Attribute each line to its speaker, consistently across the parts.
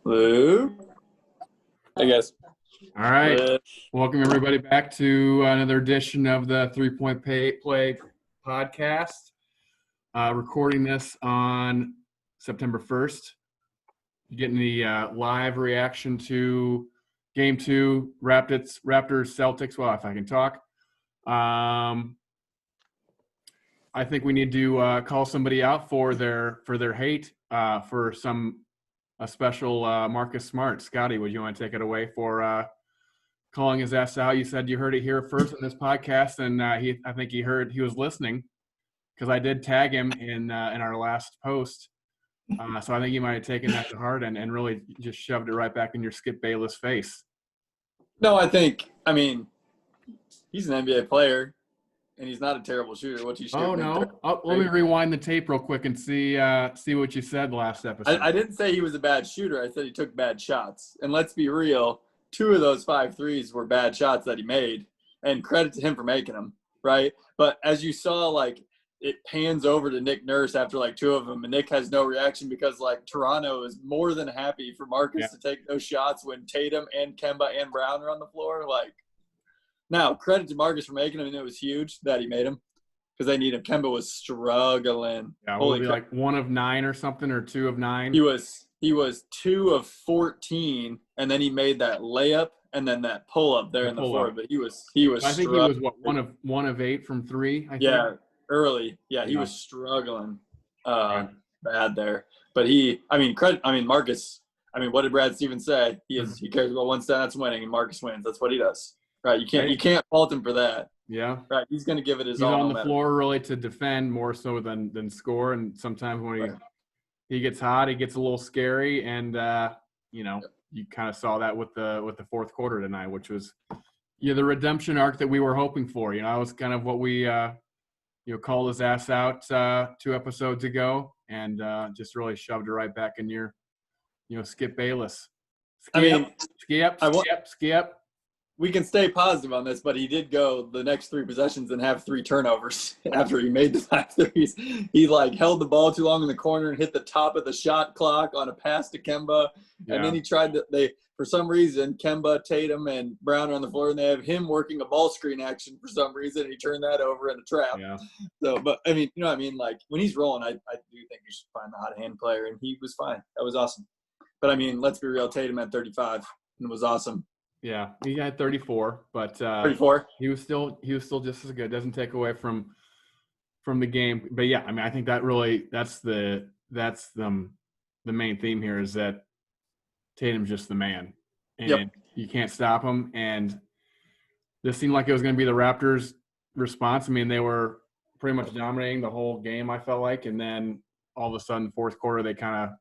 Speaker 1: Luke? I guess.
Speaker 2: All right.
Speaker 1: Luke.
Speaker 2: Welcome, everybody, back to another edition of the 3-Point Play podcast. Recording this on September 1st. Getting the live reaction to Game 2, Raptors Celtics. Well, if I can talk. I think we need to call somebody out for their hate for a special Marcus Smart. Scotty, would you want to take it away for calling his ass out? You said you heard it here first in this podcast, and I think he was listening because I did tag him in our last post. So I think he might have taken that to heart and really just shoved it right back in your Skip Bayless face.
Speaker 1: No, he's an NBA player, and he's not a terrible shooter. What's he shooting?
Speaker 2: Oh, no. Let me rewind the tape real quick and see what you said last episode.
Speaker 1: I didn't say he was a bad shooter. I said he took bad shots. And let's be real, 2 of those 5 threes were bad shots that he made, and credit to him for making them, right? But as you saw, it pans over to Nick Nurse after 2 of them, and Nick has no reaction because Toronto is more than happy for Marcus to take those shots when Tatum and Kemba and Brown are on the floor. Now credit to Marcus for making them, and it was huge that he made them because they need him. Kemba was struggling.
Speaker 2: Yeah, holy crap. 1 of 9 or something, or 2 of 9.
Speaker 1: He was 2 of 14, and then he made that layup and then that pull up there in the floor. But he was. I
Speaker 2: think he was 1 of 8 from 3. I think.
Speaker 1: Early. Yeah, he was struggling bad there. But Marcus. What did Brad Stevens say? He cares about one stat, that's winning, and Marcus wins. That's what he does. Right? You can't fault him for that.
Speaker 2: Yeah.
Speaker 1: Right. He's going to give it his all.
Speaker 2: He's on the floor really to defend more so than score, and sometimes when he gets hot, he gets a little scary, and you kind of saw that with the fourth quarter tonight, which was the redemption arc that we were hoping for. That was kind of what we called his ass out 2 episodes ago, and just really shoved it right back in your Skip Bayless. Skip.
Speaker 1: We can stay positive on this, but he did go the next 3 possessions and have 3 turnovers after he made the 5 threes. He held the ball too long in the corner and hit the top of the shot clock on a pass to Kemba. Yeah. And then he tried for some reason, Kemba, Tatum, and Brown are on the floor, and they have him working a ball screen action for some reason, and he turned that over in a trap.
Speaker 2: Yeah.
Speaker 1: So, but you know what I mean? When he's rolling, I do think you should find the hot hand player, and he was fine. That was awesome. But let's be real, Tatum had 35, and it was awesome.
Speaker 2: Yeah, he had 34, but
Speaker 1: 34.
Speaker 2: He was still just as good. Doesn't take away from the game. But yeah, I think that's the main theme here is that Tatum's just the man, and you can't stop him. And this seemed like it was going to be the Raptors' response. They were pretty much dominating the whole game, I felt like, and then all of a sudden, fourth quarter, they kind of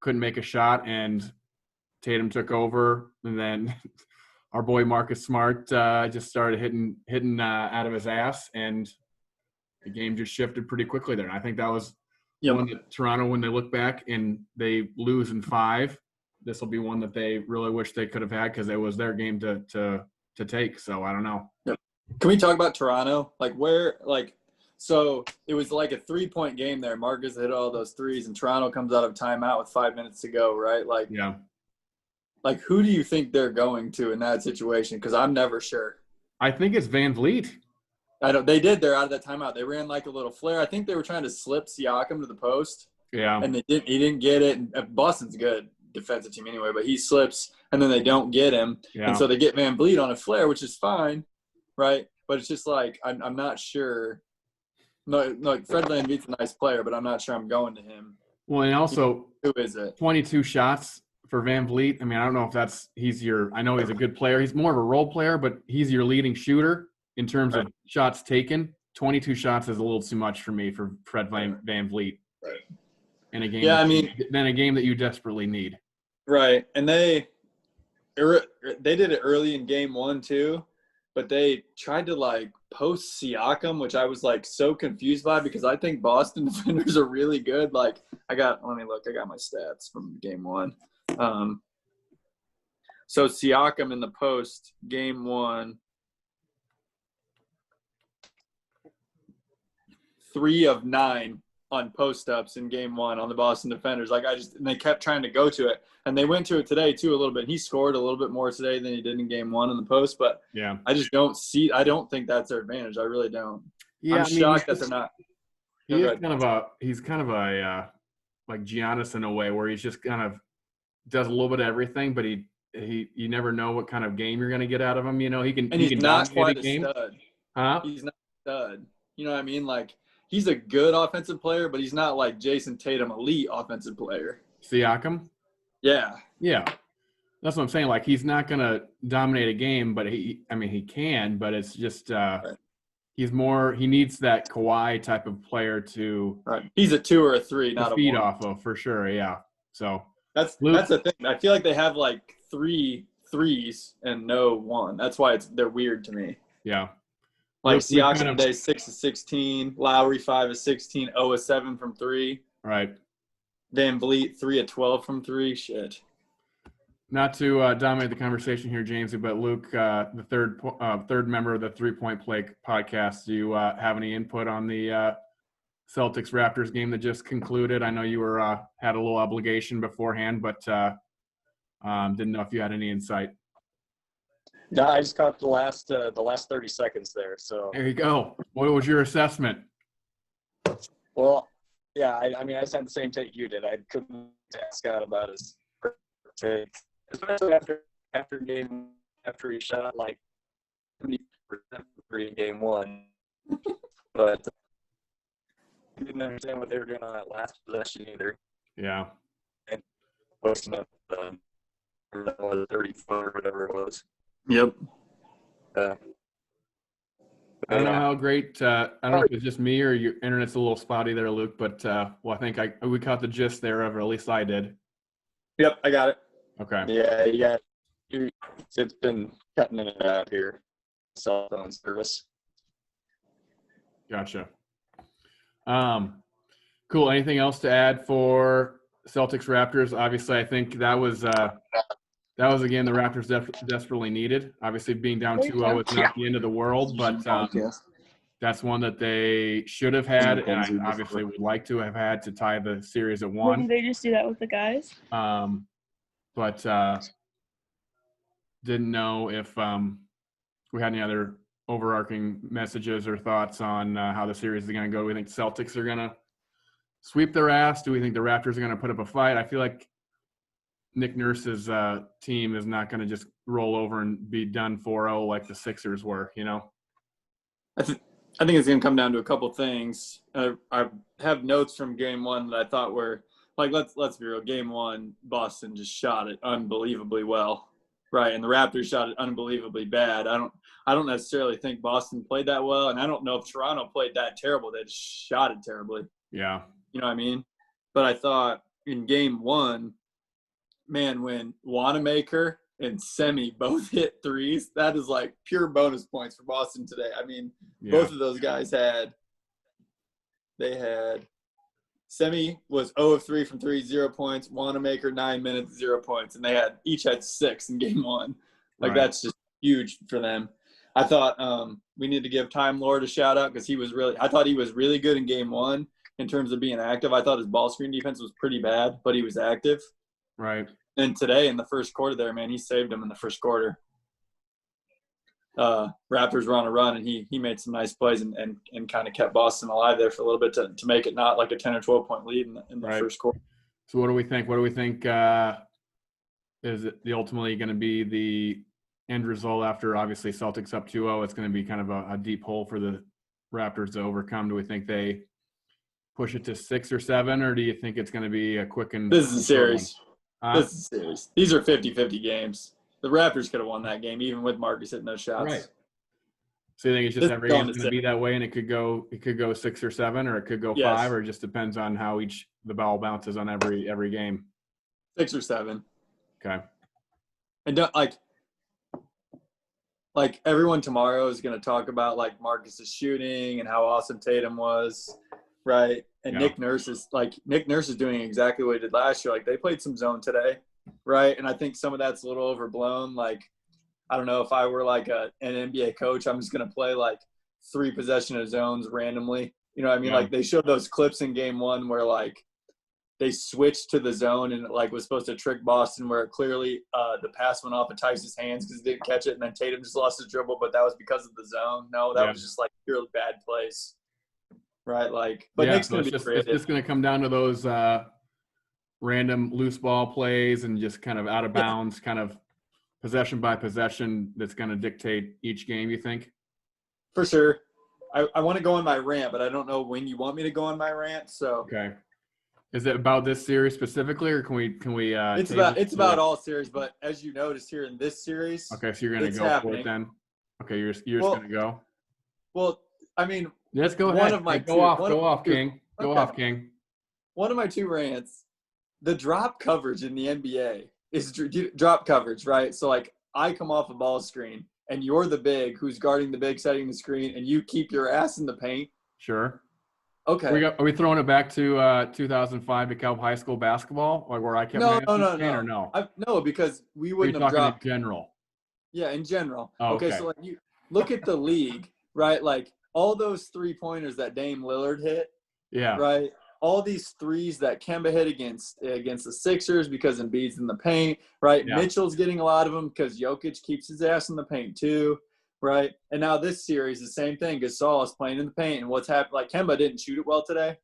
Speaker 2: couldn't make a shot, and Tatum took over, and then our boy Marcus Smart just started hitting out of his ass, and the game just shifted pretty quickly there. And I think that was one that Toronto, when they look back and they lose in 5, this will be one that they really wish they could have had because it was their game to take. So I don't know.
Speaker 1: Yep. Can we talk about Toronto? So it was a 3-point game there. Marcus hit all those threes, and Toronto comes out of timeout with 5 minutes to go, right?
Speaker 2: Yeah.
Speaker 1: Who do you think they're going to in that situation? Because I'm never sure.
Speaker 2: I think it's Van Vliet.
Speaker 1: They did. They're out of that timeout. They ran a little flare. I think they were trying to slip Siakam to the post.
Speaker 2: Yeah.
Speaker 1: And he didn't get it. And Boston's a good defensive team anyway, but he slips, and then they don't get him. Yeah. And so they get Van Vliet on a flare, which is fine, right? But it's just I'm not sure. No, Fred VanVleet's a nice player, but I'm not sure I'm going to him.
Speaker 2: Well, and also,
Speaker 1: who is it?
Speaker 2: 22 shots for Van Vliet. I don't know if I know he's a good player. He's more of a role player, but he's your leading shooter in terms of shots taken. 22 shots is a little too much for me for Fred Van Vliet.
Speaker 1: Right.
Speaker 2: In a game. Then a game that you desperately need.
Speaker 1: Right. And they did it early in game 1 too, but they tried to post Siakam, which I was so confused by because I think Boston defenders are really good. Let me look. I got my stats from game 1. So Siakam in the post, game 1, 3 of 9 on post-ups in game one on the Boston defenders. Like and they kept trying to go to it. And they went to it today too a little bit. He scored a little bit more today than he did in game one in the post, but
Speaker 2: yeah,
Speaker 1: I don't think that's their advantage. I really don't.
Speaker 2: yeah.
Speaker 1: I'm shocked that they're not.
Speaker 2: He's kind of a like Giannis in a way where he's just kind of does a little bit of everything, but you never know what kind of game you're going to get out of him. You know, he can
Speaker 1: not quite a
Speaker 2: game.
Speaker 1: Stud.
Speaker 2: Huh?
Speaker 1: He's not a stud. You know what I mean? Like, he's a good offensive player, but he's not like Jason Tatum elite offensive player.
Speaker 2: Siakam?
Speaker 1: Yeah.
Speaker 2: Yeah. That's what I'm saying. Like, he's not going to dominate a game, but he can, but it's just
Speaker 1: Right.
Speaker 2: he needs that Kawhi type of player to
Speaker 1: Right. He's a 2 or a 3, not a
Speaker 2: feed
Speaker 1: 1.
Speaker 2: off of for sure. Yeah. So
Speaker 1: that's the thing. I feel like they have like 3 threes and no 1. That's why they're weird to me.
Speaker 2: Yeah.
Speaker 1: Like Siakam today, 6 of 16. Lowry 5 of 16. 0 of 7 from 3.
Speaker 2: Right.
Speaker 1: Van Vliet 3 of 12 from 3. Shit.
Speaker 2: Not to dominate the conversation here, James, but Luke, the third member of the 3 Point Play podcast, do you have any input on the Celtics Raptors game that just concluded? I know you were had a little obligation beforehand, but didn't know if you had any insight.
Speaker 3: No, I just caught the last 30 seconds there. So
Speaker 2: there you go. What was your assessment?
Speaker 3: Well, yeah, I mean, I just had the same take you did. I couldn't ask Scott about his take, especially after he shot like 70% in game one. But I didn't understand what they were doing on that last possession either.
Speaker 2: Yeah.
Speaker 3: And posting up 30 foot or whatever it was.
Speaker 1: Yep.
Speaker 2: I don't know how great. I don't know if it's just me or your internet's a little spotty there, Luke. But I think we caught the gist there of, or at least I did.
Speaker 1: Yep, I got it.
Speaker 3: Okay. Yeah. It's been cutting in and out here. Cell phone service.
Speaker 2: Gotcha. Cool. Anything else to add for Celtics Raptors? Obviously, I think that was a game the Raptors desperately needed. Obviously, being down 2-0 is not the end of the world, but that's one that they should have had, and I obviously would like to have had to tie the series at 1.
Speaker 4: Didn't they just do that with the guys?
Speaker 2: But didn't know if we had any other overarching messages or thoughts on how the series is going to go. Do we think Celtics are going to sweep their ass? Do we think the Raptors are going to put up a fight? I feel like Nick Nurse's team is not going to just roll over and be done 4-0 like the Sixers were, you know?
Speaker 1: I think it's going to come down to a couple things. I have notes from game one that I thought were like, let's be real. Game one, Boston just shot it unbelievably well, right? And the Raptors shot it unbelievably bad. I don't necessarily think Boston played that well, and I don't know if Toronto played that terrible. They just shot it terribly.
Speaker 2: Yeah.
Speaker 1: You know what I mean? But I thought in game one, man, when Wanamaker and Semi both hit threes, that is like pure bonus points for Boston today. I mean, both of those guys had Semi was 0 of 3 from 3, 0 points. Wanamaker 9 minutes, 0 points, and they each had 6 in game one. Like That's just huge for them. I thought we need to give Time Lord a shout out because I thought he was really good in game one in terms of being active. I thought his ball screen defense was pretty bad, but he was active.
Speaker 2: Right.
Speaker 1: And today in the first quarter there, man, he saved him in the first quarter. Raptors were on a run, and he made some nice plays and kind of kept Boston alive there for a little bit to make it not like a 10 or 12-point lead in the first quarter.
Speaker 2: So what do we think? What do we think is it ultimately going to be the end result after obviously Celtics up 2-0? It's going to be kind of a deep hole for the Raptors to overcome. Do we think they push it to 6 or 7, or do you think it's going to be a quick and –
Speaker 1: This is a series. This is a series. These are 50-50 games. The Raptors could have won that game even with Marcus hitting those shots.
Speaker 2: Right. So you think it's just every game's going to be that way, and it could go 6 or 7, or it could go 5, or it just depends on how the ball bounces on every game?
Speaker 1: 6 or 7.
Speaker 2: Okay.
Speaker 1: And don't like everyone tomorrow is going to talk about like Marcus's shooting and how awesome Tatum was, right? And Nick Nurse is doing exactly what he did last year. Like they played some zone today, right? And I think some of that's a little overblown. Like I don't know, if I were like an NBA coach, I'm just going to play like 3 possession of zones randomly You know what I mean?
Speaker 2: Yeah.
Speaker 1: Like they showed those clips in game 1 where like they switched to the zone and it like was supposed to trick Boston where clearly the pass went off of Tice's hands because he didn't catch it, and then Tatum just lost his dribble, but that was because of the zone. No, that was just like purely bad place. Right? Like, but Nick's
Speaker 2: so
Speaker 1: going to be creative.
Speaker 2: It's just going to come down to those random loose ball plays and just kind of out of bounds, kind of possession by possession that's going to dictate each game, you think?
Speaker 1: For sure. I want to go on my rant, but I don't know when you want me to go on my rant. So
Speaker 2: okay, is it about this series specifically, or can we?
Speaker 1: It's about all series, but as you noticed here in this series,
Speaker 2: okay, so you're going to go for it then. Okay, you're just going to go.
Speaker 1: Well, I mean,
Speaker 2: let's go ahead. Go off, King. Go off, King.
Speaker 1: One of my 2 rants: the drop coverage in the NBA is drop coverage, right? So like, I come off a ball screen. And you're the big who's guarding the big, setting the screen, and you keep your ass in the paint.
Speaker 2: Sure.
Speaker 1: Okay.
Speaker 2: Are we throwing it back to 2005 DeKalb High School basketball, like where I kept my ass in the paint, or no?
Speaker 1: No, because we wouldn't
Speaker 2: have
Speaker 1: dropped.
Speaker 2: In general.
Speaker 1: Yeah, in general.
Speaker 2: Oh,
Speaker 1: okay, so like you look at the league, right? Like all those 3-pointers that Dame Lillard hit.
Speaker 2: Yeah.
Speaker 1: Right. All these threes that Kemba hit against the Sixers because Embiid's in the paint, right?
Speaker 2: Yeah.
Speaker 1: Mitchell's getting a lot of them because Jokic keeps his ass in the paint too, right? And now this series, the same thing. Gasol is playing in the paint, and what's happened? Like Kemba didn't shoot it well today,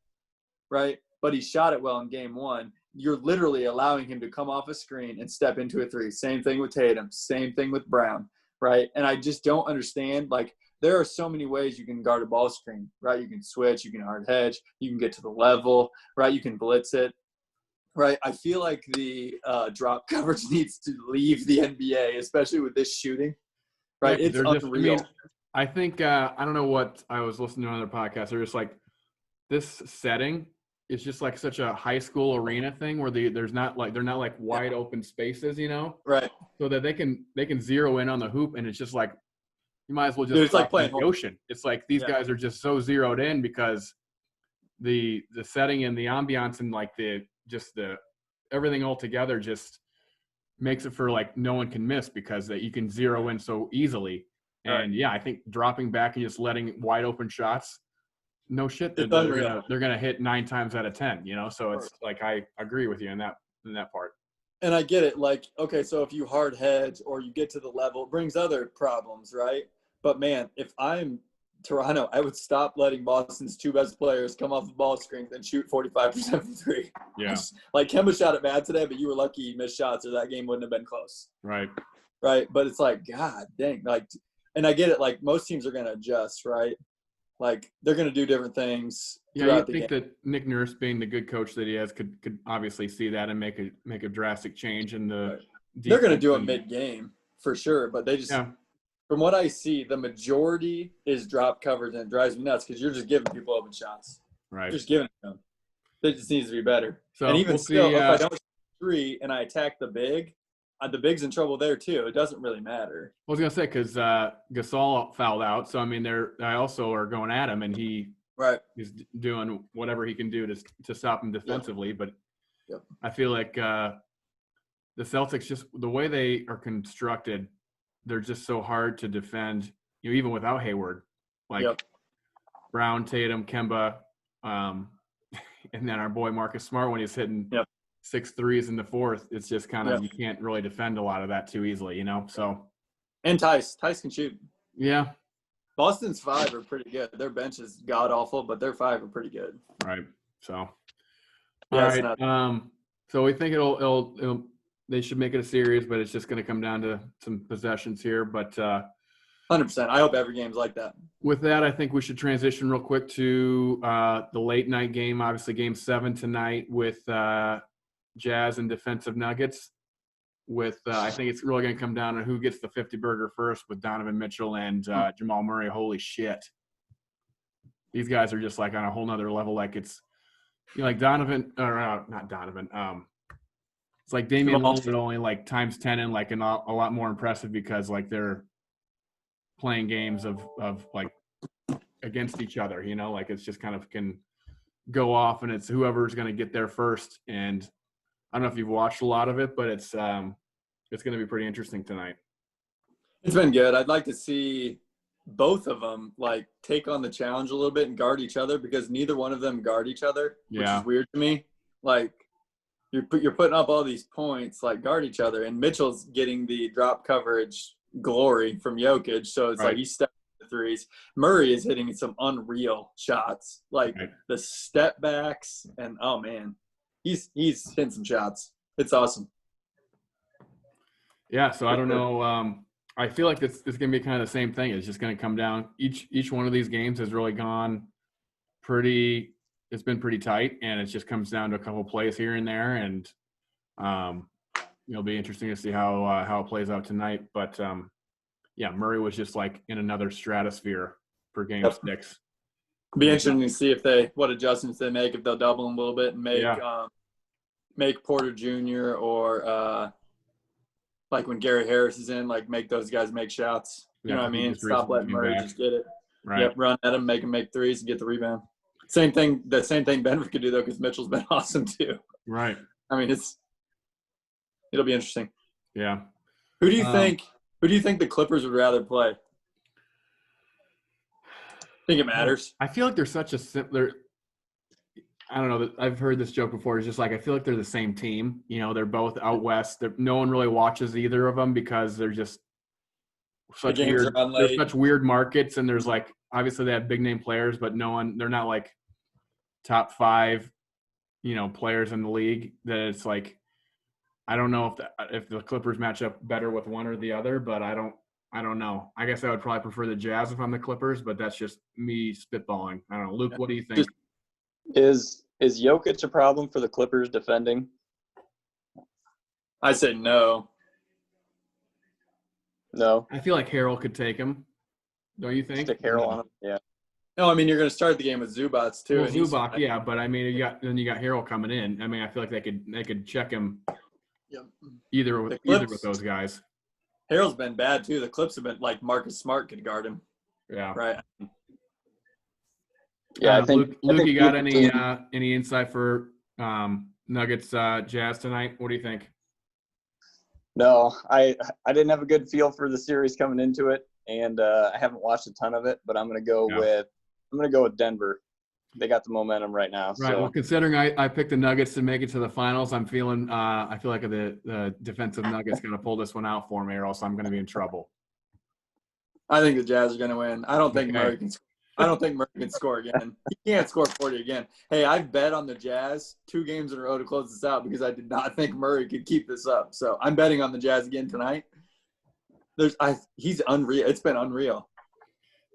Speaker 1: right? But he shot it well in game 1. You're literally allowing him to come off a screen and step into a 3. Same thing with Tatum. Same thing with Brown, right? And I just don't understand, like, there are so many ways you can guard a ball screen, right? You can switch, you can hard hedge, you can get to the level, right? You can blitz it, right? I feel like the drop coverage needs to leave the NBA, especially with this shooting, right?
Speaker 2: Yeah,
Speaker 1: it's unreal.
Speaker 2: I think I don't know what I was listening to on other podcasts. They're just like, this setting is just like such a high school arena thing where they're not like wide open spaces, you know?
Speaker 1: Right.
Speaker 2: So that they can zero in on the hoop, and it's just like, you might as well just
Speaker 1: it's like playing
Speaker 2: the ocean. It's like these guys are just so zeroed in because the setting and the ambiance and like the everything all together just makes it for like no one can miss because that you can zero in so easily. And I think dropping back and just letting wide open shots, no shit, they're gonna hit 9 times out of 10. You know, so it's like I agree with you in that part.
Speaker 1: And I get it. Like, okay, so if you hard hedge or you get to the level, it brings other problems, right? But, man, if I'm Toronto, I would stop letting Boston's 2 best players come off the ball screens and shoot 45% from 3.
Speaker 2: Yeah.
Speaker 1: Like, Kemba shot it bad today, but you were lucky he missed shots or that game wouldn't have been close.
Speaker 2: Right.
Speaker 1: Right? But it's like, God dang. Like, and I get it. Like, most teams are going to adjust, right? Like, they're going to do different things.
Speaker 2: Yeah, you think that Nick Nurse, being the good coach that he is, could obviously see that and make a drastic change in the
Speaker 1: They're going to do it mid-game for sure, but they just from what I see, the majority is drop coverage, and it drives me nuts because you're just giving people open shots.
Speaker 2: Right.
Speaker 1: You're just giving it to them. It just needs to be better.
Speaker 2: So
Speaker 1: and even still, if I don't shoot 3 and I attack the big's in trouble there too. It doesn't really matter.
Speaker 2: I was going to say because Gasol fouled out, so I mean I also are going at him, and he's doing whatever he can do to stop him defensively. But I feel like the Celtics, just the way they are constructed, they're just so hard to defend, you know, even without Hayward. Like Brown, Tatum, Kemba, and then our boy Marcus Smart when he's hitting 6 threes in the fourth. It's just kind of you can't really defend a lot of that too easily, you know. So
Speaker 1: and Tice can shoot. Yeah. Boston's 5 are pretty good. Their bench is god awful, but their 5 are pretty good.
Speaker 2: Right. So all right. So we think it'll they should make it a series, but it's just going to come down to some possessions here. But
Speaker 1: 100%. I hope every game's like that.
Speaker 2: With that, I think we should transition real quick to the late night game. Obviously, Game 7 tonight with Jazz and defensive Nuggets. With I think it's really going to come down to who gets the 50 burger first with Donovan Mitchell and Jamal Murray. Holy shit! These guys are just like on a whole nother level. Like it's like Donovan or not Donovan. It's like Damian Lillard only like times 10 and like a lot more impressive because like they're playing games of like against each other, you know, like it's just kind of can go off and it's whoever's going to get there first. And I don't know if you've watched a lot of it, but it's going to be pretty interesting tonight.
Speaker 1: It's been good. I'd like to see both of them like take on the challenge a little bit and guard each other, because neither one of them guard each other, which
Speaker 2: Yeah.
Speaker 1: is weird to me. Like you're putting up all these points, like guard each other, and Mitchell's getting the drop coverage glory from Jokic, so it's
Speaker 2: Right.
Speaker 1: like he's stepping the threes. Murray is hitting some unreal shots, like
Speaker 2: Right.
Speaker 1: the step backs, and oh man, he's hitting some shots. It's awesome.
Speaker 2: Yeah, so I don't know. I feel like it's going to be kind of the same thing. It's just going to come down. Each one of these games has really gone pretty – it's been pretty tight, and it just comes down to a couple plays here and there. And it'll be interesting to see how it plays out tonight. But, yeah, Murray was just like in another stratosphere for Game 6.
Speaker 1: Be interesting to see what adjustments they make, if they'll double him a little bit and make Porter Jr. or like when Gary Harris is in, like make those guys make shots. You know what I mean? Stop letting Murray just get it.
Speaker 2: Right.
Speaker 1: Yep, run at him, make him make threes and get the rebound. The same thing Denver could do though, because Mitchell's been awesome too.
Speaker 2: Right.
Speaker 1: I mean, it'll be interesting.
Speaker 2: Yeah.
Speaker 1: Who do you think the Clippers would rather play? Think it matters?
Speaker 2: I feel like they're such a simpler. I don't know. I've heard this joke before. It's just like I feel like they're the same team. You know, they're both out west. No one really watches either of them because they're just such weird markets. And there's like obviously they have big name players, but they're not like top 5, players in the league. That it's like I don't know if the Clippers match up better with one or the other, but I don't know. I guess I would probably prefer the Jazz if I'm the Clippers, but that's just me spitballing. I don't know. Luke, what do you think?
Speaker 3: Is Jokic a problem for the Clippers defending?
Speaker 1: I say no.
Speaker 3: No.
Speaker 2: I feel like Harrell could take him. Don't you think?
Speaker 3: Stick Harrell on him. Yeah.
Speaker 1: No, I mean you're going to start the game with Zubats too.
Speaker 2: Well, Zubac, yeah, but I mean you got Harrell coming in. I mean I feel like they could check him.
Speaker 1: Yep.
Speaker 2: Either with those guys.
Speaker 1: Harrell's been bad too. The Clips have been like Marcus Smart could guard him.
Speaker 2: Yeah.
Speaker 1: Right.
Speaker 3: Yeah, I think
Speaker 2: Luke, you got any insight for Nuggets Jazz tonight? What do you think?
Speaker 3: No, I didn't have a good feel for the series coming into it, and I haven't watched a ton of it. But I'm gonna go with Denver. They got the momentum right now.
Speaker 2: Right.
Speaker 3: So.
Speaker 2: Well, considering I picked the Nuggets to make it to the finals, I feel like the defensive Nuggets gonna pull this one out for me, or else I'm gonna be in trouble.
Speaker 1: I think the Jazz are gonna win. I don't think Murray can score again. He can't score 40 again. Hey, I've bet on the Jazz 2 games in a row to close this out because I did not think Murray could keep this up. So I'm betting on the Jazz again tonight. He's unreal. It's been unreal.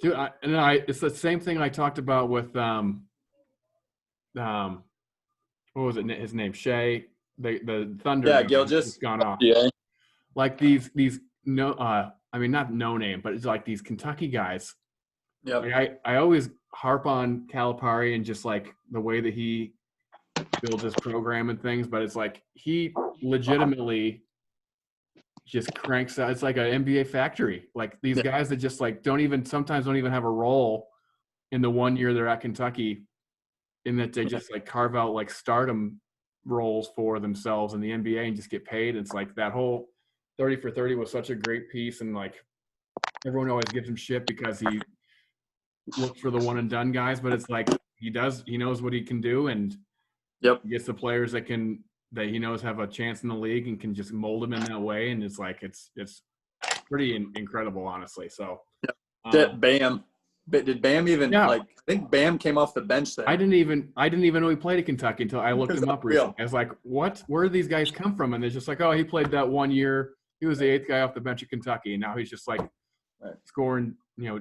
Speaker 2: Dude, it's the same thing I talked about with what was it? His name Shea, the Thunder.
Speaker 1: Yeah, Gilgeous
Speaker 2: gone off.
Speaker 3: Yeah.
Speaker 2: Like these not no name, but it's like these Kentucky guys.
Speaker 1: Yeah.
Speaker 2: Like I always harp on Calipari and just like the way that he builds his program and things, but it's like he legitimately just cranks out. It's like an NBA factory. Like these guys that just like sometimes don't even have a role in the 1 year they're at Kentucky, in that they just like carve out like stardom roles for themselves in the NBA and just get paid. It's like that whole 30 for 30 was such a great piece, and like everyone always gives him shit because he looks for the one and done guys, but it's like he knows what he can do, and he gets the players that he knows have a chance in the league and can just mold them in that way. And it's like it's pretty incredible, honestly. So
Speaker 1: Bam. But did Bam even I think Bam came off the bench then.
Speaker 2: I didn't even know he played at Kentucky until I looked him up recently. I was like, what? Where do these guys come from? And they're just like, oh, he played that 1 year. He was the 8th guy off the bench at Kentucky, and now he's just like scoring,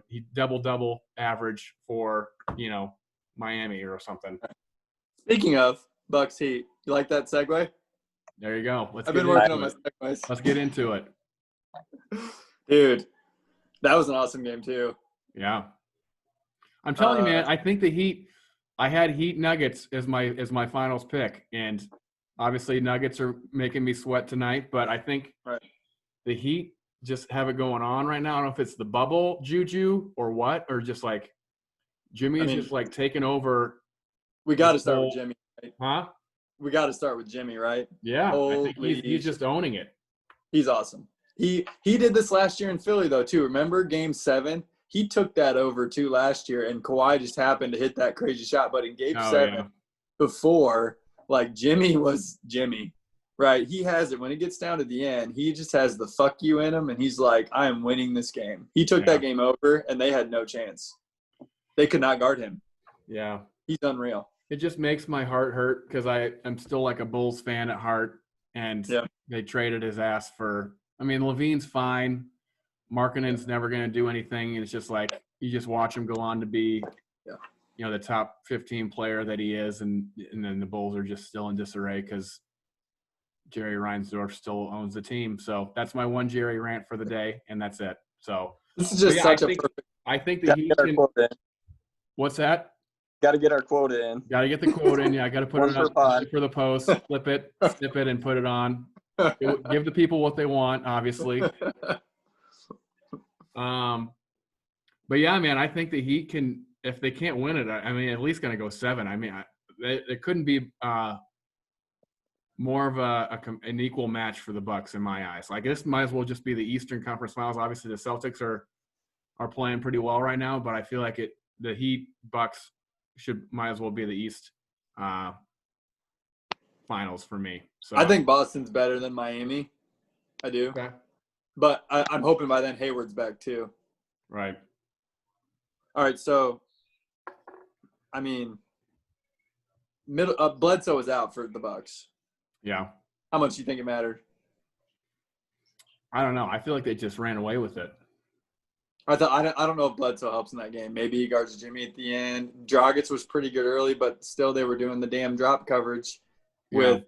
Speaker 2: he double average for, Miami or something.
Speaker 1: Speaking of Bucks Heat, you like that segue?
Speaker 2: There you go.
Speaker 1: I've been working on my segues.
Speaker 2: Let's get into it.
Speaker 1: Dude, that was an awesome game too.
Speaker 2: Yeah. I'm telling you, man, I think the Heat – I had Heat Nuggets as my finals pick, and obviously Nuggets are making me sweat tonight, but I think the Heat just have it going on right now. I don't know if it's the bubble juju or what, or just like Jimmy is just like taking over.
Speaker 1: We got to start with Jimmy. Right?
Speaker 2: Huh?
Speaker 1: We got to start with Jimmy, right?
Speaker 2: Yeah, I think he's just owning it.
Speaker 1: He's awesome. He did this last year in Philly though too. Remember Game 7? he took that over too last year, and Kawhi just happened to hit that crazy shot. But in Game 7 before, like Jimmy was Jimmy, right? He has it when it gets down to the end. He just has the fuck you in him, and he's like, I am winning this game. He took that game over, and they had no chance. They could not guard him.
Speaker 2: Yeah.
Speaker 1: He's unreal.
Speaker 2: It just makes my heart hurt because I'm still like a Bulls fan at heart, and they traded his ass for – I mean, Levine's fine. Markkanen's never going to do anything. It's just like you just watch him go on to be, the top 15 player that he is, and then the Bulls are just still in disarray because Jerry Reinsdorf still owns the team. So that's my one Jerry rant for the day, and that's it. So
Speaker 1: this is just such a perfect –
Speaker 2: I think that he can – What's that?
Speaker 3: Got to get our quota in.
Speaker 2: Got to get the quote in. Yeah, I got to put it on for the post, flip it, snip it, and put it on. Give the people what they want, obviously. But yeah, man, I think that he can. If they can't win it, I mean, at least going to go 7. I mean, it couldn't be more of an equal match for the Bucks in my eyes. Like this might as well just be the Eastern Conference Finals. Obviously, the Celtics are playing pretty well right now, but I feel like the Heat Bucks might as well be the East finals for me. So
Speaker 1: I think Boston's better than Miami. I do.
Speaker 2: Okay.
Speaker 1: But I'm hoping by then Hayward's back too.
Speaker 2: Right.
Speaker 1: All right, so I mean, Bledsoe is out for the Bucks.
Speaker 2: Yeah.
Speaker 1: How much do you think it mattered?
Speaker 2: I don't know. I feel like they just ran away with it.
Speaker 1: I don't know if Bledsoe helps in that game. Maybe he guards Jimmy at the end. Dragic was pretty good early, but still they were doing the damn drop coverage with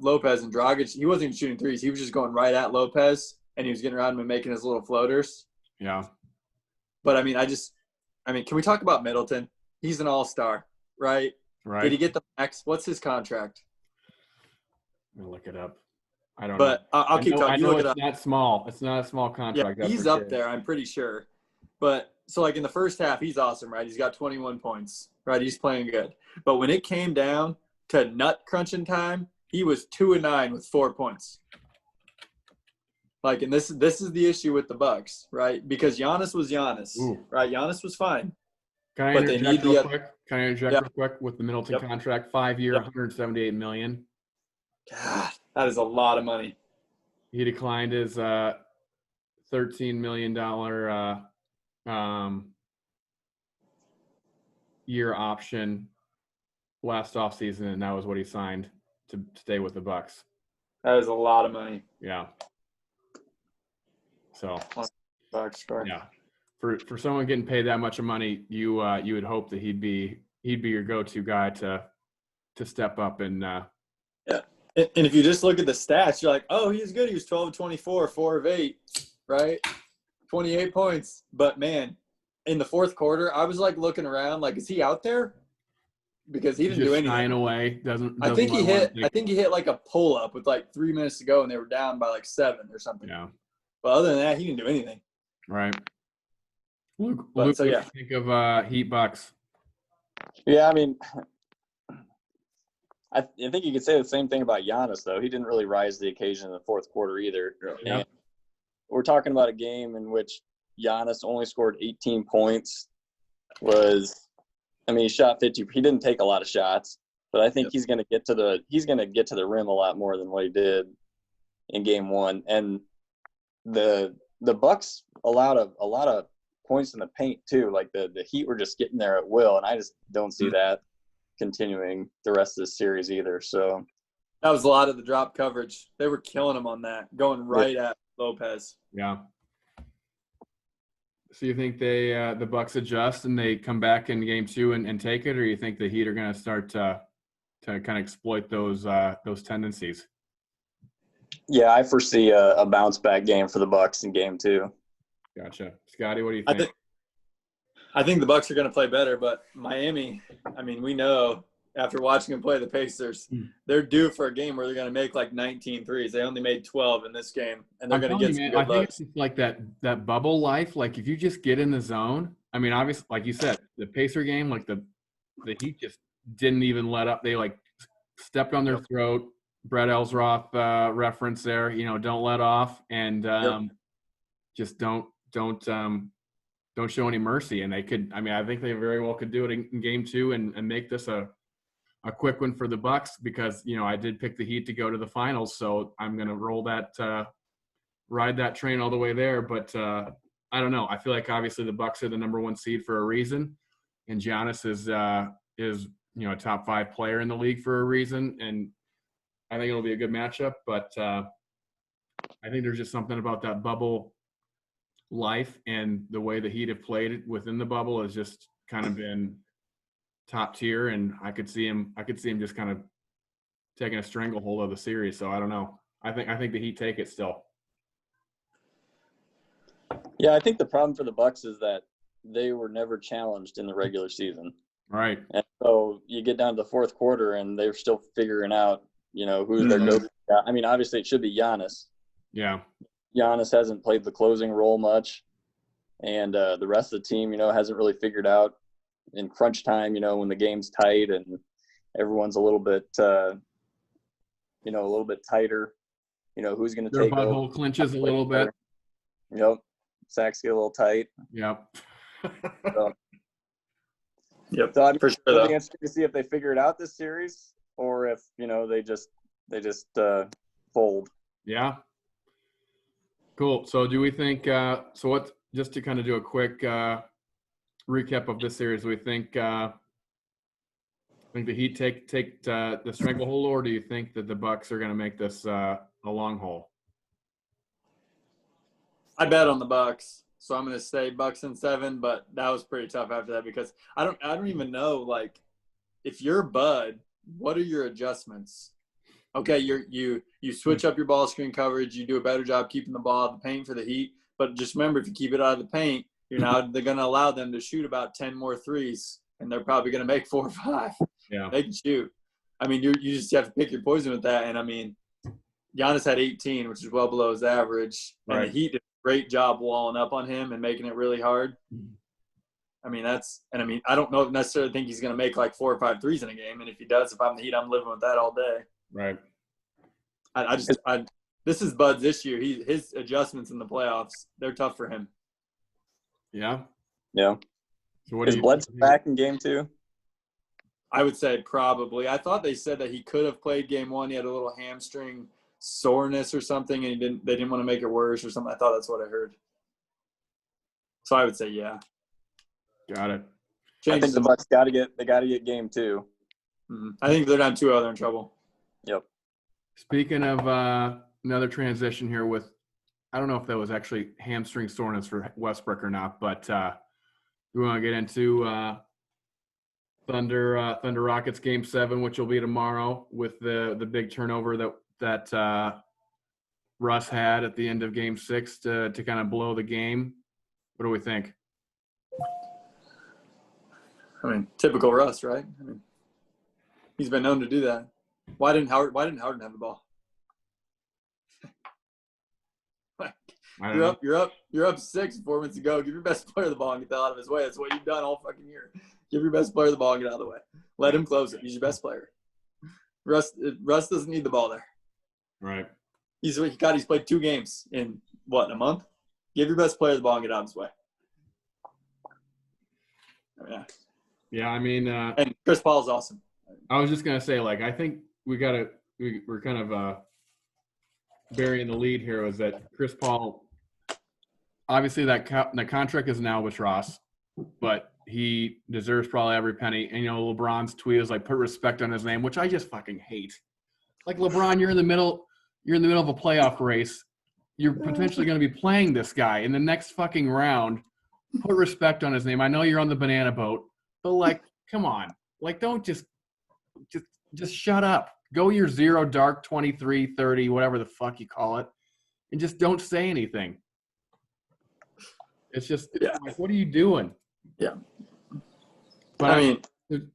Speaker 1: Lopez and Dragic. He wasn't even shooting threes. He was just going right at Lopez, and he was getting around him and making his little floaters.
Speaker 2: Yeah.
Speaker 1: But, I mean, can we talk about Middleton? He's an all-star, right?
Speaker 2: Right.
Speaker 1: Did he get the max? What's his contract?
Speaker 2: I'm going to look it up. I don't know.
Speaker 1: But I'll keep talking.
Speaker 2: I know it's not small. It's not a small contract.
Speaker 1: Yeah, he's up there, I'm pretty sure. But so like in the first half, he's awesome, right? He's got 21 points, right? He's playing good. But when it came down to nut crunching time, he was 2-9 with 4 points. Like, and this is the issue with the Bucks, right? Because Giannis was Giannis, right? Giannis was fine.
Speaker 2: Can I interject real quick? Can I interject real quick with the Middleton contract? 5-year, $178 million.
Speaker 1: God, that is a lot of money.
Speaker 2: He declined his $13 million year option last offseason, and that was what he signed to stay with the Bucks.
Speaker 1: That is a lot of money.
Speaker 2: Yeah. So
Speaker 1: Bucks,
Speaker 2: yeah, for someone getting paid that much of money, you would hope that he'd be your go-to guy to step up and
Speaker 1: yeah. And if you just look at the stats, you're like, oh, he's good. He was 12 of 24, 4 of 8, right? 28 points. But, man, in the fourth quarter, I was, like, looking around, like, is he out there? Because he didn't do anything.
Speaker 2: Shying away.
Speaker 1: I think he hit, like, a pull-up with, like, 3 minutes to go, and they were down by, like, 7 or something.
Speaker 2: Yeah.
Speaker 1: But other than that, he didn't do anything.
Speaker 2: Right. Luke, what do you think of Heat Bucks?
Speaker 3: Yeah, I mean – I think you could say the same thing about Giannis, though. He didn't really rise to the occasion in the fourth quarter either.
Speaker 2: Yeah.
Speaker 3: We're talking about a game in which Giannis only scored 18 points. He shot 50. He didn't take a lot of shots, but I think he's going to get to the rim a lot more than what he did in game 1. And the Bucks allowed a lot of points in the paint too. Like the Heat were just getting there at will, and I just don't see that continuing the rest of the series either. So
Speaker 1: that was a lot of the drop coverage. They were killing him on that, going right at Lopez.
Speaker 2: Yeah. So you think the Bucks adjust and they come back in game 2 and take it, or you think the Heat are going to start to kind of exploit those tendencies?
Speaker 3: Yeah, I foresee a bounce back game for the Bucks in game 2.
Speaker 2: Gotcha. Scotty, what do you think?
Speaker 1: I think the Bucks are going to play better, but Miami, I mean, we know after watching them play the Pacers, they're due for a game where they're going to make like 19 threes. They only made 12 in this game, and they're going to get some good
Speaker 2: looks. I think it's just like that bubble life. Like if you just get in the zone, I mean, obviously, like you said, the Pacer game, like the Heat just didn't even let up. They like stepped on their throat. Brett Elsroth reference there, don't let off, and just don't don't show any mercy. And they could, I mean, I think they very well could do it in game 2 and make this a quick one for the Bucks, because, you know, I did pick the Heat to go to the finals. So I'm going to roll that, ride that train all the way there. But I don't know. I feel like obviously the Bucks are the number 1 seed for a reason. And Giannis is, you know, a top 5 player in the league for a reason. And I think it'll be a good matchup, but I think there's just something about that bubble life, and the way the Heat have played within the bubble has just kind of been top tier. And I could see him just kind of taking a stranglehold of the series. So I don't know. I think the Heat take it still.
Speaker 3: Yeah, I think the problem for the Bucks is that they were never challenged in the regular season.
Speaker 2: Right.
Speaker 3: And so you get down to the fourth quarter and they're still figuring out, you know, who's their go-to guy. I mean, obviously it should be Giannis.
Speaker 2: Yeah.
Speaker 3: Giannis hasn't played the closing role much. And the rest of the team, you know, hasn't really figured out in crunch time, you know, when the game's tight and everyone's a little bit, you know, a little bit tighter, you know, who's going to take over.
Speaker 2: Their butthole clinches a little bit.
Speaker 3: Yep. Sacks get a little tight.
Speaker 2: Yep.
Speaker 3: So,
Speaker 1: Yep.
Speaker 3: So I mean,
Speaker 1: for sure.
Speaker 3: it'll be interesting to see if they figure it out this series, or if, you know, they just fold.
Speaker 2: Yeah. Cool. So do we think just to kind of do a quick recap of this series, do we think the Heat take the stranglehold, or do you think that the Bucks are going to make this a long haul?
Speaker 1: I bet on the Bucks, so I'm going to say Bucks in 7. But that was pretty tough after that, because I don't even know, like, if you're Bud, what are your adjustments? Okay, you switch up your ball screen coverage, you do a better job keeping the ball out of the paint for the Heat. But just remember, if you keep it out of the paint, they're going to allow them to shoot about 10 more threes, and they're probably going to make 4 or 5.
Speaker 2: Yeah,
Speaker 1: they can shoot. I mean, you just have to pick your poison with that. And I mean, Giannis had 18, which is well below his average, and the Heat did a great job walling up on him and making it really hard. I mean, I don't know necessarily think he's going to make like 4 or 5 threes in a game. And if he does, if I'm the Heat, I'm living with that all day.
Speaker 2: right.
Speaker 1: This is Bud's issue. His adjustments in the playoffs, they're tough for him.
Speaker 2: Yeah.
Speaker 3: Yeah.
Speaker 2: So what
Speaker 3: is Bledsoe back in game 2?
Speaker 1: I would say probably. I thought they said that he could have played game 1. He had a little hamstring soreness or something, and they didn't want to make it worse or something. I thought that's what I heard. So I would say yeah.
Speaker 2: Got it.
Speaker 3: I think the Bucks got to get game 2.
Speaker 1: Mm-hmm. I think if they're down 2-0, they're in trouble.
Speaker 3: Yep.
Speaker 2: Speaking of another transition here with, I don't know if that was actually hamstring soreness for Westbrook or not, but we want to get into Thunder Rockets game 7, which will be tomorrow, with the big turnover that Russ had at the end of game 6 to kind of blow the game. What do we think?
Speaker 1: I mean, typical Russ, right? I mean, he's been known to do that. Why didn't Harden have the ball? You're up 6 performance to go. Give your best player the ball and get the hell out of his way. That's what you've done all fucking year. Give your best player the ball and get out of the way. Let him close it. He's your best player. Russ doesn't need the ball there.
Speaker 2: Right.
Speaker 1: He's played 2 games in a month? Give your best player the ball and get out of his way. Yeah.
Speaker 2: Yeah, I mean
Speaker 1: and Chris Paul's awesome.
Speaker 2: I was just gonna say, like, I think we're kind of burying the lead here, is that Chris Paul, obviously the contract is an albatross, but he deserves probably every penny. And, you know, LeBron's tweet is like, put respect on his name, which I just fucking hate. Like, LeBron, you're in the middle of a playoff race. You're potentially going to be playing this guy in the next fucking round. Put respect on his name. I know you're on the banana boat, but, like, come on. Like, don't just shut up. Go your 0 dark 23, 30, whatever the fuck you call it, and just don't say anything. It's just, like, what are you doing?
Speaker 1: Yeah.
Speaker 2: But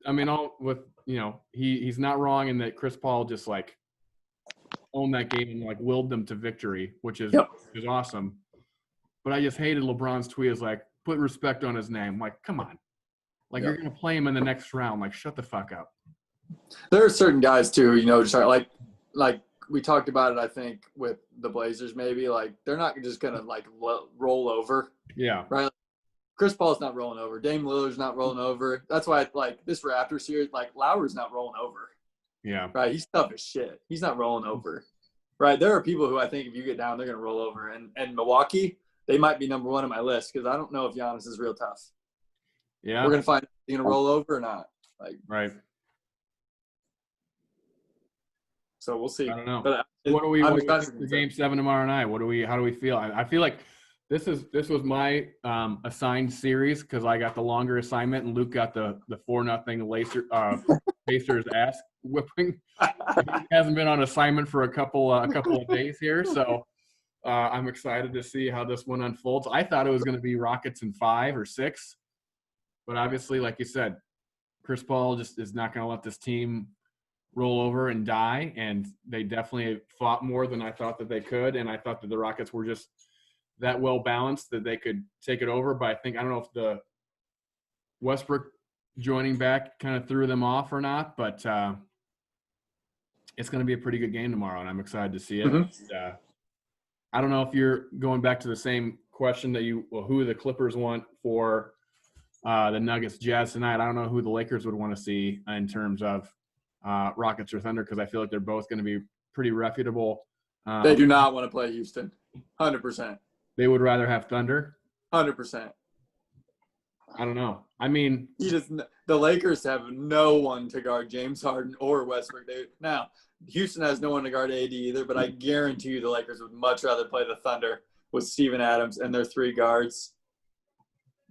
Speaker 2: I mean, all with, you know, he's not wrong in that Chris Paul just, like, owned that game and, like, willed them to victory, which is awesome. But I just hated LeBron's tweet, is like, put respect on his name. Like, come on. Like, you're going to play him in the next round. Like, shut the fuck up.
Speaker 1: There are certain guys too, you know, just like we talked about it, I think, with the Blazers, maybe, like, they're not just gonna like roll over.
Speaker 2: Yeah.
Speaker 1: Right. Chris Paul's not rolling over. Dame Lillard's not rolling over. That's why, like, this Raptors series, like, Lowry's not rolling over.
Speaker 2: Yeah.
Speaker 1: Right? He's tough as shit. He's not rolling over. Right? There are people who I think if you get down, they're going to roll over. And Milwaukee, they might be number one on my list because I don't know if Giannis is real tough.
Speaker 2: Yeah.
Speaker 1: We're going to find out if he's going to roll over or not. Like,
Speaker 2: Right.
Speaker 1: So we'll see.
Speaker 2: I don't know.
Speaker 1: But
Speaker 2: What do we
Speaker 1: I'm
Speaker 2: think
Speaker 1: excited
Speaker 2: for Game 7 tomorrow night? How do we feel? I feel like this was my assigned series because I got the longer assignment and Luke got the 4-0 Pacers ass whipping. He hasn't been on assignment for a couple of days here, so I'm excited to see how this one unfolds. I thought it was going to be Rockets in 5 or 6, but obviously, like you said, Chris Paul just is not going to let this team roll over and die, and they definitely fought more than I thought that they could, and I thought that the Rockets were just that well balanced that they could take it over. But I don't know if the Westbrook joining back kind of threw them off or not, but it's going to be a pretty good game tomorrow, and I'm excited to see it.
Speaker 1: Mm-hmm.
Speaker 2: I don't know if you're going back to the same question that who the Clippers want for the Nuggets Jazz tonight. I don't know who the Lakers would want to see in terms of Rockets or Thunder, because I feel like they're both going to be pretty reputable.
Speaker 1: They do not want to play Houston. 100%.
Speaker 2: They would rather have Thunder.
Speaker 1: 100%.
Speaker 2: I don't know. I mean,
Speaker 1: the Lakers have no one to guard James Harden or Westbrook. Now, Houston has no one to guard AD either, but I guarantee you the Lakers would much rather play the Thunder with Steven Adams and their 3 guards.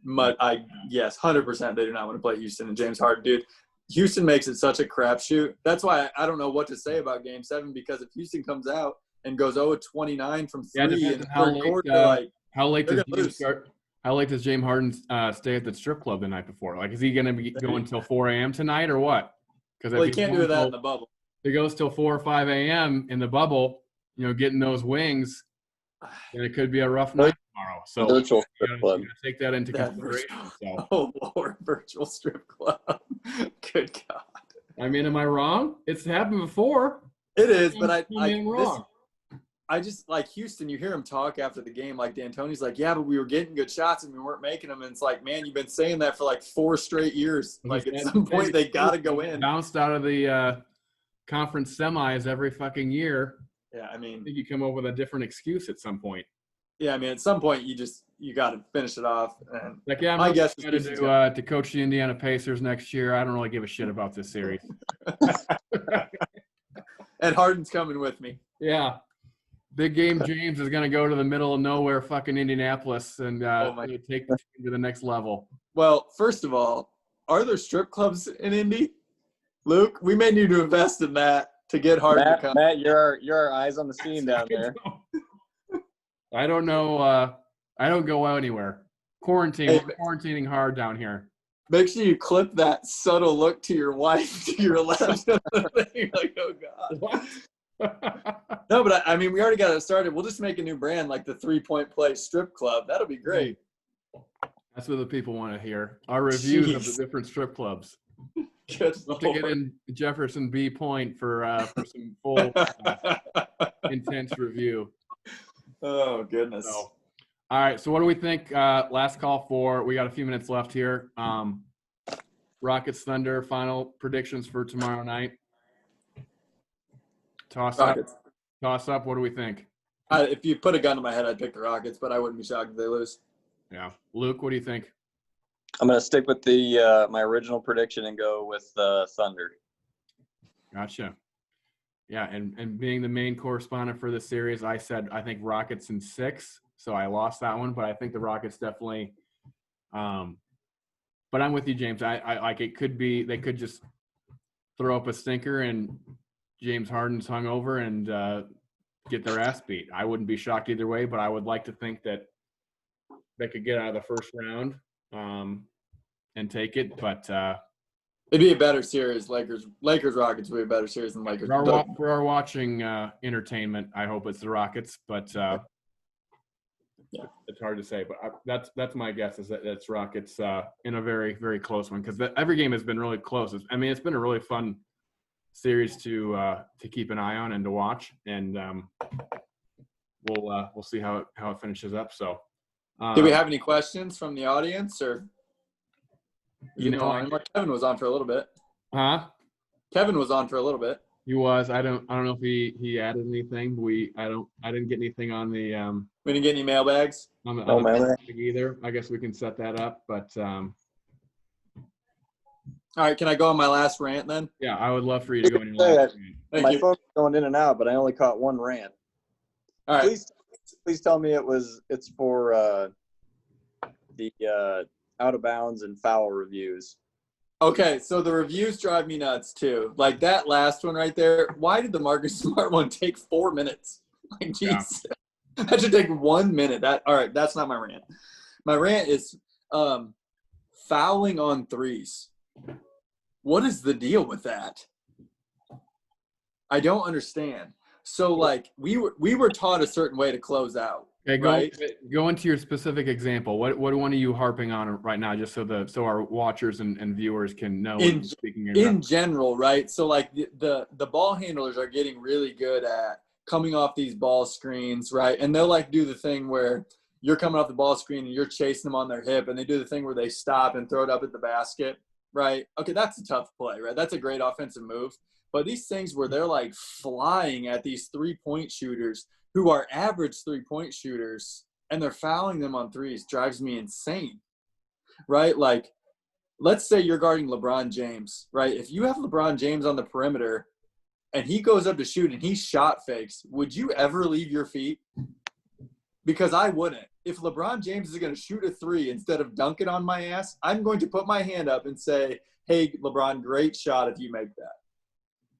Speaker 1: Yes, 100% they do not want to play Houston and James Harden. Dude, Houston makes it such a crapshoot. That's why I don't know what to say about Game 7, because if Houston comes out and goes 0-29 from 3 in the third quarter,
Speaker 2: how late does James Harden stay at the strip club the night before? Like, is he going to be going until 4 a.m. tonight or what? Because
Speaker 1: he can't do that in the bubble.
Speaker 2: If he goes till 4 or 5 a.m. in the bubble, getting those wings, then it could be a rough night tomorrow. So
Speaker 3: virtual strip
Speaker 2: you
Speaker 3: club.
Speaker 2: gotta take that into consideration. So.
Speaker 1: Oh, Lord, virtual strip club. Good God.
Speaker 2: I mean, am I wrong? It's happened before.
Speaker 1: It is, but
Speaker 2: I'm wrong.
Speaker 1: I just like Houston. You hear him talk after the game, like D'Antoni's like, yeah, but we were getting good shots and we weren't making them. And it's like, man, you've been saying that for like 4 straight years. Like at some point they got to go in.
Speaker 2: Bounced out of the conference semis every fucking year.
Speaker 1: Yeah, I mean,
Speaker 2: think you come up with a different excuse at some point.
Speaker 1: Yeah, I mean, at some point you got to finish it off. And
Speaker 2: like, yeah, I'm excited to coach the Indiana Pacers next year. I don't really give a shit about this series.
Speaker 1: And Harden's coming with me.
Speaker 2: Yeah. Big game James is going to go to the middle of nowhere fucking Indianapolis and take the team to the next level.
Speaker 1: Well, first of all, are there strip clubs in Indy? Luke, we may need to invest in that to get Harden to come.
Speaker 3: Matt, you're our eyes on the scene down there.
Speaker 2: I don't know. I don't go out anywhere. We're quarantining hard down here.
Speaker 1: Make sure you clip that subtle look to your wife to your left. You're like, oh, God.
Speaker 2: What?
Speaker 1: No, but I mean, we already got it started. We'll just make a new brand like the 3-Point Play Strip Club. That'll be great.
Speaker 2: That's what the people want to hear. Our reviews of the different strip clubs.
Speaker 1: Good
Speaker 2: Love to get in Jefferson B. Point for some full intense review.
Speaker 1: Oh, goodness.
Speaker 2: So, all right. So what do we think? Last call we got a few minutes left here. Rockets Thunder, final predictions for tomorrow night. Toss up. What do we think?
Speaker 1: If you put a gun to my head, I'd pick the Rockets, but I wouldn't be shocked if they lose.
Speaker 2: Yeah. Luke, what do you think?
Speaker 3: I'm going to stick with the my original prediction and go with Thunder.
Speaker 2: Gotcha. Yeah, and being the main correspondent for this series, I said I think Rockets in 6, so I lost that one, but I think the Rockets definitely but I'm with you, James. I like it could be they could just throw up a stinker and James Harden's hungover and get their ass beat. I wouldn't be shocked either way, but I would like to think that they could get out of the first round and take it. But
Speaker 1: it'd be a better series. Lakers Rockets would be a better series than Lakers.
Speaker 2: For our watching entertainment, I hope it's the Rockets, but yeah, it's hard to say. But that's my guess is that it's Rockets in a very, very close one because every game has been really close. I mean, it's been a really fun series to keep an eye on and to watch, and we'll see how it finishes up. So
Speaker 1: Do we have any questions from the audience, or
Speaker 2: You know,
Speaker 1: Kevin was on for a little bit.
Speaker 2: huh?
Speaker 1: Kevin was on for a little bit.
Speaker 2: He was. I don't know if he added anything. I didn't get anything on the
Speaker 1: We didn't get any mailbags.
Speaker 2: on the,
Speaker 3: No
Speaker 2: on the
Speaker 3: mailbag.
Speaker 2: either. I guess we can set that up, but
Speaker 1: All right, can I go on my last rant then?
Speaker 2: yeah, I would love for you to go in your
Speaker 3: Say
Speaker 2: last.
Speaker 3: that.
Speaker 1: Thank
Speaker 3: My
Speaker 1: you.
Speaker 3: phone's going in and out, but I only caught one rant.
Speaker 1: All right.
Speaker 3: Please tell me it's for the out of bounds and foul reviews.
Speaker 1: Okay, so the reviews drive me nuts too. Like that last one right there. Why did the Marcus Smart one take 4 minutes? Like, jeez, that should take 1 minute. All right, that's not my rant. My rant is fouling on threes. What is the deal with that? I don't understand. So like we were taught a certain way to close out.
Speaker 2: Okay,
Speaker 1: right?
Speaker 2: go into your specific example. What one are you harping on right now, just so our watchers and viewers can know what you're speaking about?
Speaker 1: In general, right? So like the ball handlers are getting really good at coming off these ball screens, right? And they'll like do the thing where you're coming off the ball screen and you're chasing them on their hip, and they do the thing where they stop and throw it up at the basket, right? Okay, that's a tough play, right? That's a great offensive move. But these things where they're like flying at these 3-point shooters who are average 3-point shooters, and they're fouling them on threes drives me insane, right? Like, let's say you're guarding LeBron James, right? If you have LeBron James on the perimeter and he goes up to shoot and he shot fakes, would you ever leave your feet? Because I wouldn't. If LeBron James is going to shoot a three instead of dunk it on my ass, I'm going to put my hand up and say, hey, LeBron, great shot if you make that.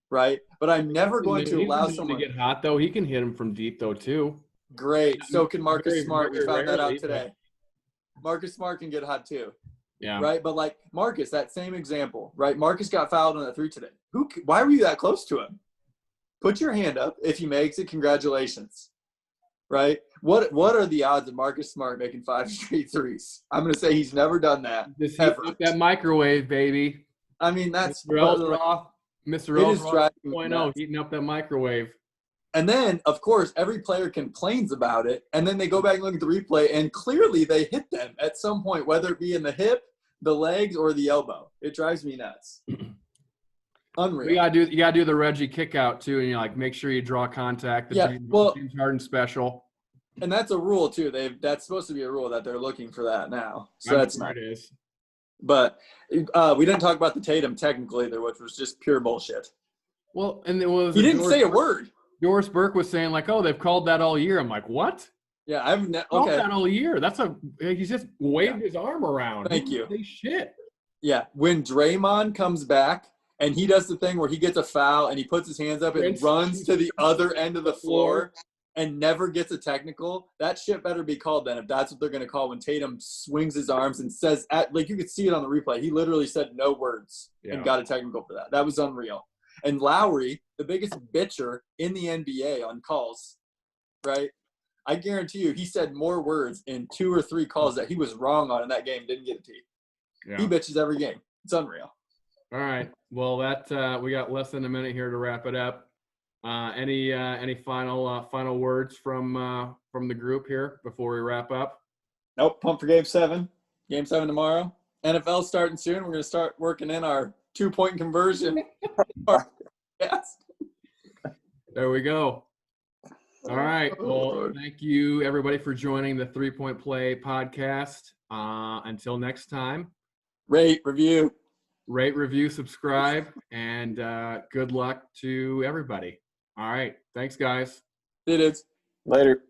Speaker 1: Right? But I'm never going to allow someone
Speaker 2: to get hot, though. He can hit him from deep, though, too.
Speaker 1: Great. So can Marcus Smart. We found that out
Speaker 2: rarely,
Speaker 1: today. Marcus Smart can get hot, too.
Speaker 2: Yeah.
Speaker 1: Right? But, like, Marcus, that same example, right? Marcus got fouled on that three today. Why were you that close to him? Put your hand up. If he makes it, congratulations. Right? What are the odds of Marcus Smart making 5 straight threes? I'm going to say he's never done that.
Speaker 2: Just heat up that microwave, baby.
Speaker 1: I mean, that's
Speaker 2: Mr. Eldroth 2.0, heating up that microwave.
Speaker 1: And then, of course, every player complains about it, and then they go back and look at the replay, and clearly they hit them at some point, whether it be in the hip, the legs, or the elbow. It drives me nuts. Unreal.
Speaker 2: You gotta do the Reggie kick out too, and you like make sure you draw contact. James Harden special.
Speaker 1: And that's a rule too. That's supposed to be a rule that they're looking for that now. So that's not.
Speaker 2: It is.
Speaker 1: But we didn't talk about the Tatum technical either, which was just pure bullshit.
Speaker 2: Well, and it was
Speaker 1: he didn't say a word.
Speaker 2: Doris Burke was saying like, "Oh, they've called that all year." I'm like, "What?"
Speaker 1: Yeah,
Speaker 2: called that all year. He just waved his arm around.
Speaker 1: Thank you.
Speaker 2: Say shit.
Speaker 1: Yeah, when Draymond comes back and he does the thing where he gets a foul and he puts his hands up and runs to the other end of the floor and never gets a technical, that shit better be called then if that's what they're going to call when Tatum swings his arms and says, like you could see it on the replay, he literally said no words and got a technical for that. That was unreal. And Lowry, the biggest bitcher in the NBA on calls, right? I guarantee you he said more words in 2 or 3 calls that he was wrong on in that game, didn't get a T. Yeah. He bitches every game. It's unreal.
Speaker 2: All right. Well, we got less than a minute here to wrap it up. Any final words from the group here before we wrap up?
Speaker 1: Nope. Pump for Game 7. Game 7 tomorrow. NFL starting soon. We're going to start working in our 2-point conversion. Yes.
Speaker 2: There we go. All right. Well, thank you everybody for joining the 3-Point Play podcast. Until next time.
Speaker 1: Rate, review,
Speaker 2: subscribe, and good luck to everybody. All right. Thanks, guys.
Speaker 1: It is.
Speaker 3: Later.